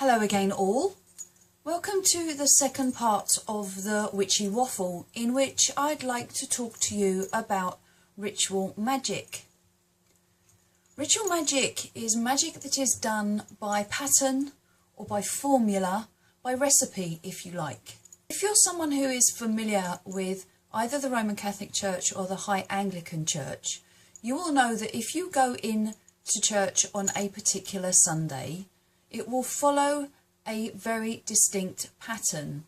Hello again all. Welcome to the second part of the Witchy Waffle, in which I'd like to talk to you about ritual magic. Ritual magic is magic that is done by pattern or by formula, by recipe if you like. If you're someone who is familiar with either the Roman Catholic Church or the High Anglican Church, you will know that if you go in to church on a particular Sunday, it will follow a very distinct pattern.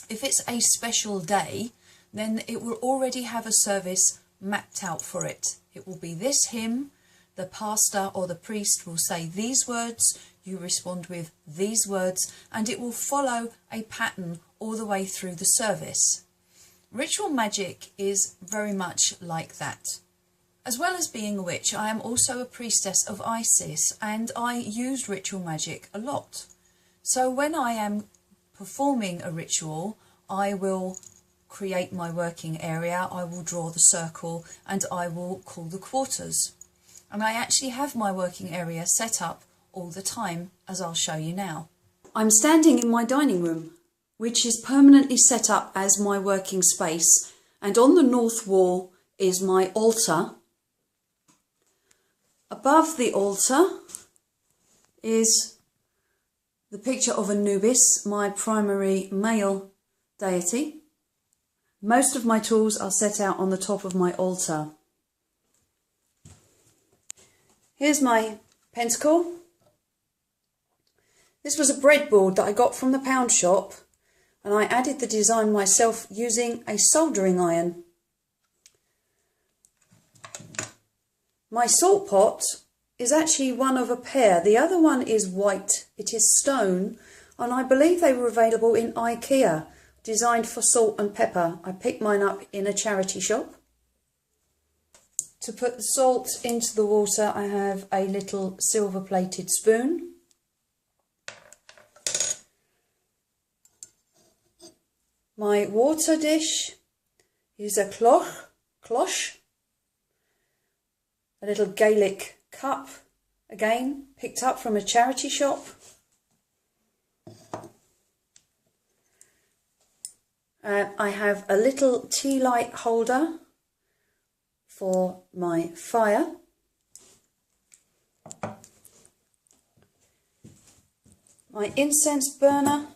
If it's a special day, then it will already have a service mapped out for it. It will be this hymn, the pastor or the priest will say these words, you respond with these words, and it will follow a pattern all the way through the service. Ritual magic is very much like that. As well as being a witch, I am also a priestess of Isis, and I use ritual magic a lot. So when I am performing a ritual, I will create my working area, I will draw the circle, and I will call the quarters. And I actually have my working area set up all the time, as I'll show you now. I'm standing in my dining room, which is permanently set up as my working space, and on the north wall is my altar. Above the altar is the picture of Anubis, my primary male deity. Most of my tools are set out on the top of my altar. Here's my pentacle. This was a breadboard that I got from the pound shop, and I added the design myself using a soldering iron. My salt pot is actually one of a pair. The other one is white. It is stone, and I believe they were available in IKEA, designed for salt and pepper. I picked mine up in a charity shop. To put the salt into the water, I have a little silver-plated spoon. My water dish is a cloche. A little Gaelic cup, again picked up from a charity shop. I have a little tea light holder for my fire. My incense burner,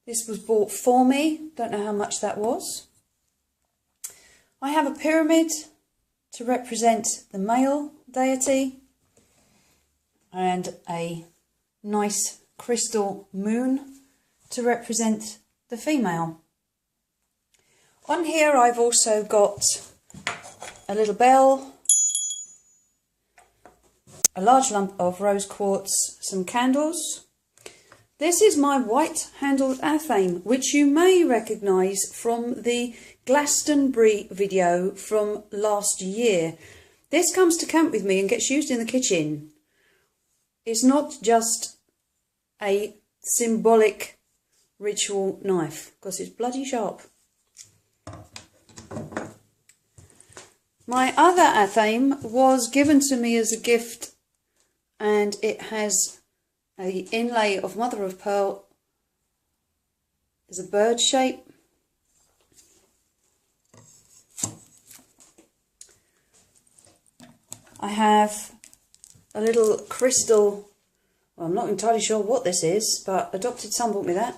this was bought for me, don't know how much that was. I have a pyramid to represent the male deity, and a nice crystal moon to represent the female. On here I've also got a little bell, a large lump of rose quartz, some candles. This is my white handled athame, which you may recognise from the Glastonbury video from last year. This comes to camp with me and gets used in the kitchen. It's not just a symbolic ritual knife, because it's bloody sharp. My other athame was given to me as a gift, and it has an inlay of mother of pearl. There's a bird shape. I have a little crystal, well, I'm not entirely sure what this is, but Adopted Son bought me that.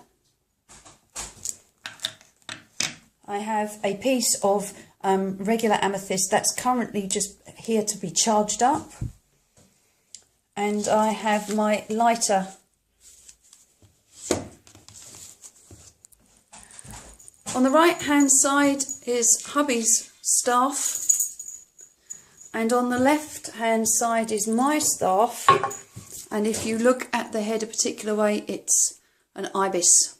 I have a piece of regular amethyst that's currently just here to be charged up. And I have my lighter. On the right hand side is hubby's staff. And on the left hand side is my staff, and if you look at the head a particular way, it's an ibis.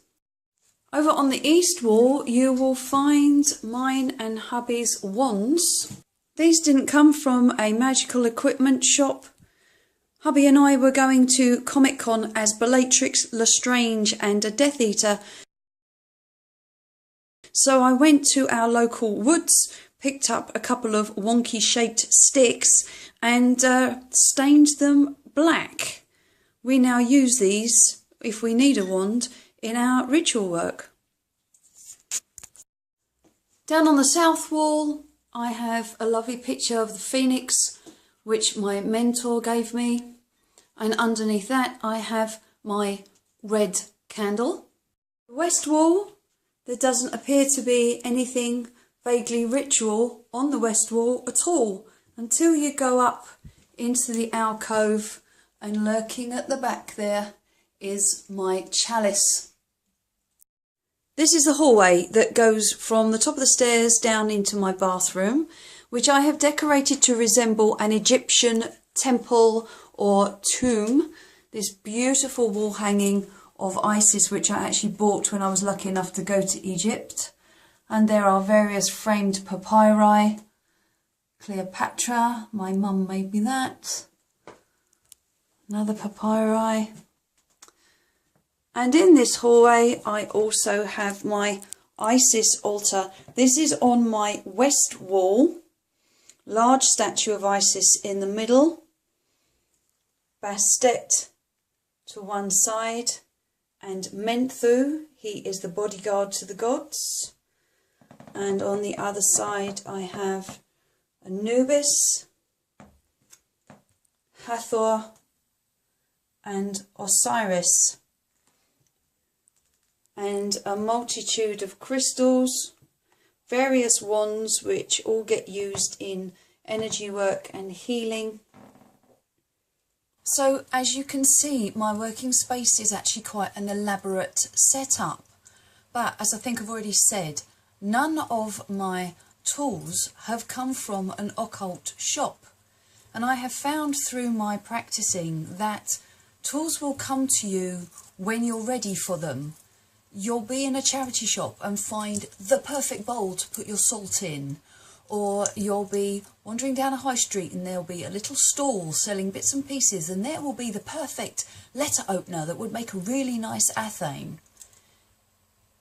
Over on the east wall you will find mine and hubby's wands. These didn't come from a magical equipment shop. Hubby and I were going to Comic Con as Bellatrix Lestrange and a Death Eater. So I went to our local woods, picked up a couple of wonky shaped sticks and stained them black we now use these, if we need a wand, in our ritual work. Down on the south wall, I have a lovely picture of the phoenix, which my mentor gave me. And underneath that, I have my red candle. The west wall, there doesn't appear to be anything vaguely ritual on the west wall at all, until you go up into the alcove, and lurking at the back there is my chalice. This is the hallway that goes from the top of the stairs down into my bathroom, which I have decorated to resemble an Egyptian temple or tomb. This beautiful wall hanging of Isis, which I actually bought when I was lucky enough to go to Egypt. And there are various framed papyri. Cleopatra, my mum made me that. Another papyri. And in this hallway I also have my Isis altar. This is on my west wall. Large statue of Isis in the middle. Bastet to one side. And Menthu, he is the bodyguard to the gods. And on the other side I have Anubis, Hathor and Osiris, and a multitude of crystals, various wands which all get used in energy work and healing. So as you can see, my working space is actually quite an elaborate setup, but as I think I've already said, none of my tools have come from an occult shop, and I have found through my practicing that tools will come to you when you're ready for them. You'll be in a charity shop and find the perfect bowl to put your salt in, or you'll be wandering down a high street and there'll be a little stall selling bits and pieces, and there will be the perfect letter opener that would make a really nice athame.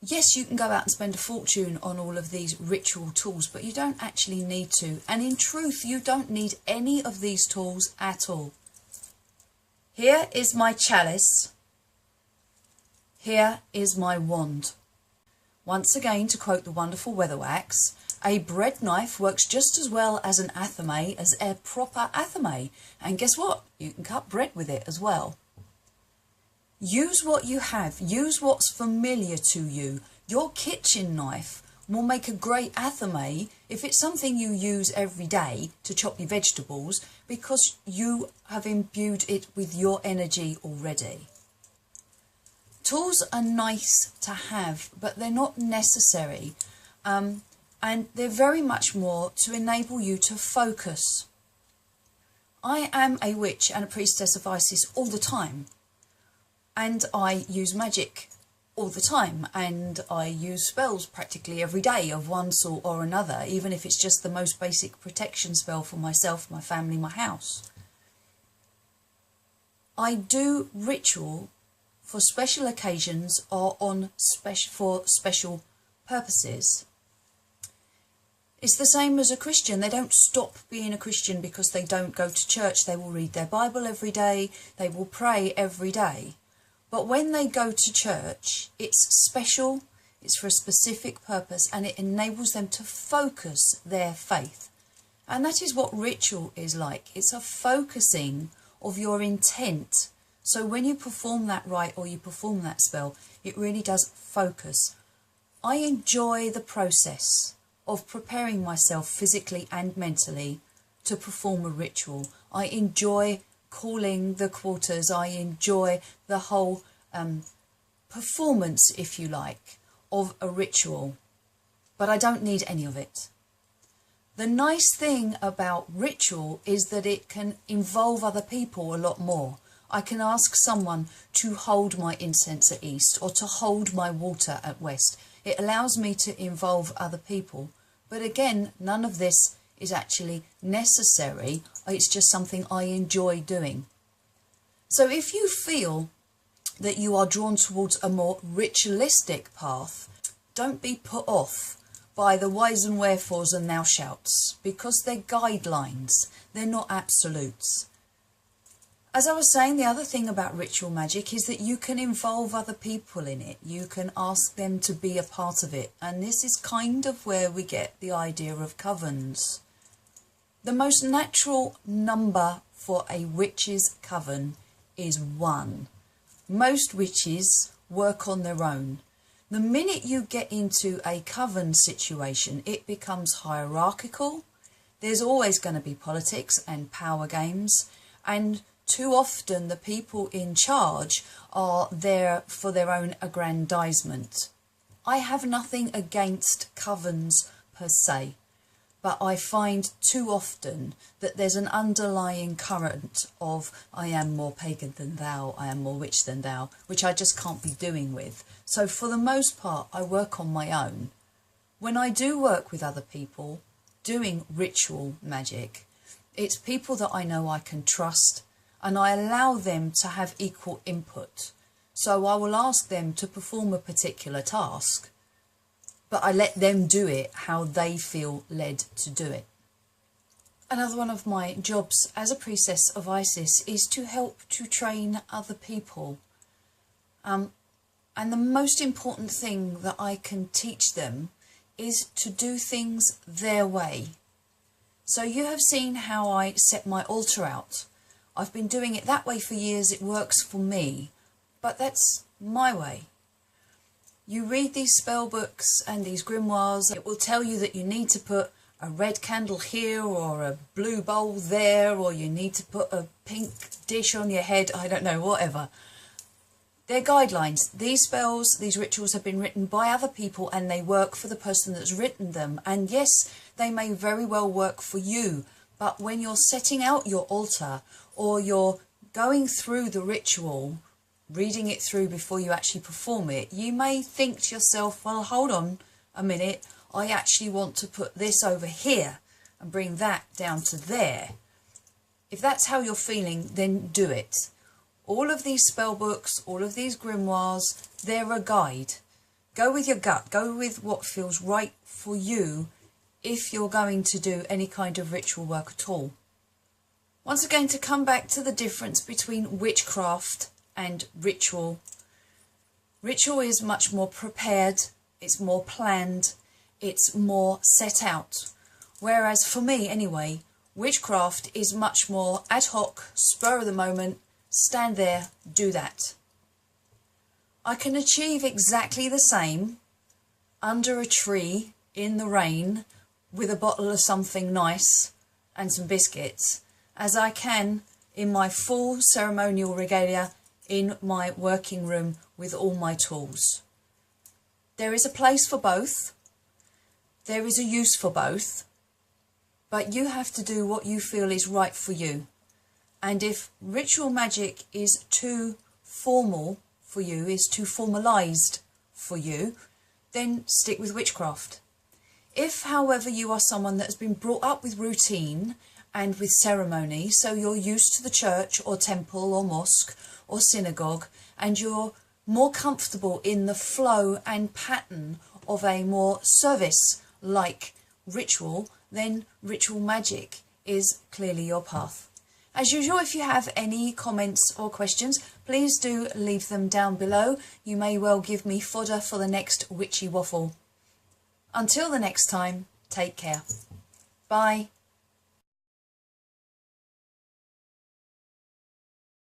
Yes, you can go out and spend a fortune on all of these ritual tools, but you don't actually need to. And in truth, you don't need any of these tools at all. Here is my chalice. Here is my wand. Once again, to quote the wonderful Weatherwax, a bread knife works just as well as an athame as a proper athame. And guess what? You can cut bread with it as well. Use what you have. Use what's familiar to you. Your kitchen knife will make a great athame if it's something you use every day to chop your vegetables, because you have imbued it with your energy already. Tools are nice to have, but they're not necessary. And they're very much more to enable you to focus. I am a witch and a priestess of Isis all the time. And I use magic all the time, and I use spells practically every day of one sort or another, even if it's just the most basic protection spell for myself, my family, my house. I do ritual for special occasions or for special purposes. It's the same as a Christian. They don't stop being a Christian because they don't go to church. They will read their Bible every day. They will pray every day. But when they go to church, it's special, it's for a specific purpose, and it enables them to focus their faith. And that is what ritual is like. It's a focusing of your intent. So when you perform that rite or you perform that spell, it really does focus. I enjoy the process of preparing myself physically and mentally to perform a ritual. I enjoy calling the quarters. I enjoy the whole performance, if you like, of a ritual, but I don't need any of it. The nice thing about ritual is that it can involve other people a lot more. I can ask someone to hold my incense at east or to hold my water at west. It allows me to involve other people, but again, none of this is actually necessary. It's just something I enjoy doing. So if you feel that you are drawn towards a more ritualistic path, don't be put off by the whys and wherefores and thou shouts, because they're guidelines, they're not absolutes. As I was saying, the other thing about ritual magic is that you can involve other people in it. You can ask them to be a part of it. And this is kind of where we get the idea of covens. The most natural number for a witch's coven is 1. Most witches work on their own. The minute you get into a coven situation, it becomes hierarchical. There's always going to be politics and power games, and too often the people in charge are there for their own aggrandizement. I have nothing against covens per se, but I find too often that there's an underlying current of I am more pagan than thou, I am more witch than thou, which I just can't be doing with. So for the most part, I work on my own. When I do work with other people doing ritual magic, it's people that I know I can trust, and I allow them to have equal input. So I will ask them to perform a particular task, but I let them do it how they feel led to do it. Another one of my jobs as a priestess of Isis is to help to train other people. And the most important thing that I can teach them is to do things their way. So you have seen how I set my altar out. I've been doing it that way for years. It works for me, but that's my way. You read these spell books and these grimoires, it will tell you that you need to put a red candle here or a blue bowl there, or you need to put a pink dish on your head, I don't know, whatever. They're guidelines. These spells, these rituals have been written by other people and they work for the person that's written them. And yes, they may very well work for you, but when you're setting out your altar or you're going through the ritual, reading it through before you actually perform it, you may think to yourself, well, hold on a minute, I actually want to put this over here and bring that down to there. If that's how you're feeling, then do it. All of these spell books, all of these grimoires, they're a guide. Go with your gut, go with what feels right for you if you're going to do any kind of ritual work at all. Once again, to come back to the difference between witchcraft and ritual. Ritual is much more prepared, it's more planned, it's more set out. Whereas for me anyway, witchcraft is much more ad hoc, spur of the moment, stand there, do that. I can achieve exactly the same under a tree in the rain with a bottle of something nice and some biscuits as I can in my full ceremonial regalia in my working room with all my tools. There is a place for both, there is a use for both, but you have to do what you feel is right for you. And if ritual magic is too formal for you, is too formalised for you, then stick with witchcraft. If, however, you are someone that has been brought up with routine and with ceremony, so you're used to the church or temple or mosque or synagogue, and you're more comfortable in the flow and pattern of a more service-like ritual, then ritual magic is clearly your path. As usual, if you have any comments or questions, please do leave them down below. You may well give me fodder for the next witchy waffle. Until the next time, take care. Bye.